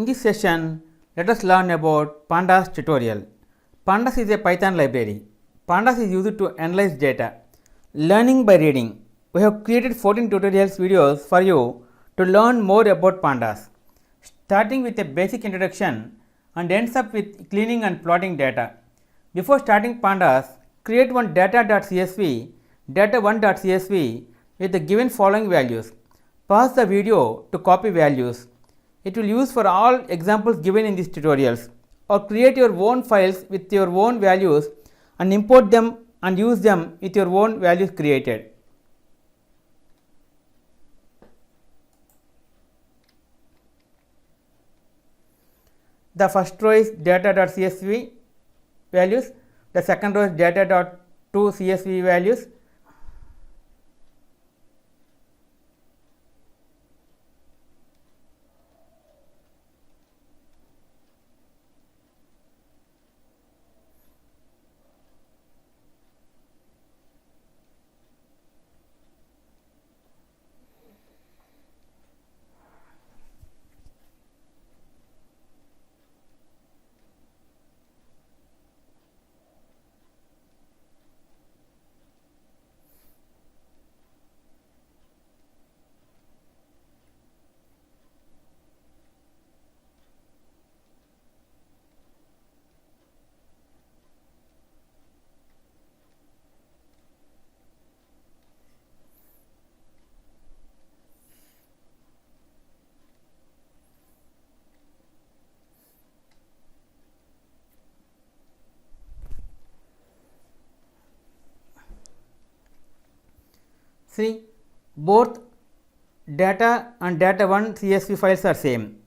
In this session, let us learn about Pandas tutorial. Pandas is a Python library. Pandas is used to analyze data. Learning by reading. We have created 14 tutorials videos for you to learn more about Pandas, starting with a basic introduction and ends up with cleaning and plotting data. Before starting Pandas, create one data.csv, data1.csv with the given following values. Pause the video to copy values. It will use for all examples given in these tutorials, or create your own files with your own values and import them and use them with your own values created. The first row is data.csv values, the second row is data.tocsv values. See, both data and data1 CSV files are same.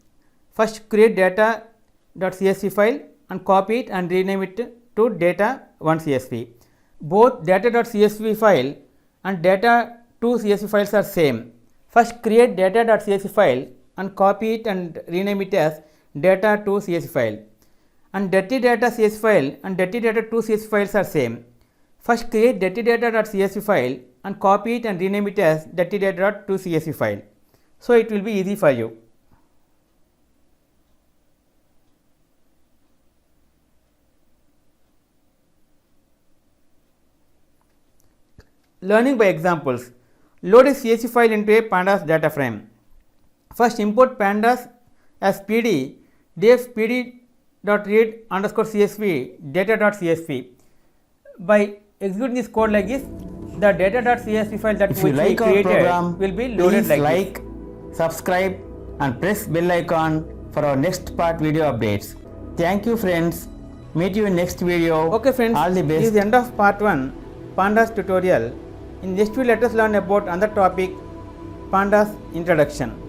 First create data.csv file and copy it and rename it to data1 CSV. Both data.csv file and data2 CSV files are same. First create data.csv file and copy it and rename it as data2 CSV file. And dirty data CSV file and dirty data2 CSV files are same. First create dirty data.csv file and copy it and rename it as dirty data.to CSV file. So it will be easy for you. Learning by examples. Load a CSV file into a Pandas data frame. First import Pandas as PD, def pd.read underscore CSV data.csv. By executing this code like this, the data.csv file that we created will be loaded like this. Subscribe and press bell icon for our next part video updates. Thank you friends. Meet you in next video. Okay friends, all the best. This is the end of part 1 Pandas tutorial. In next video let us learn about another topic, Pandas introduction.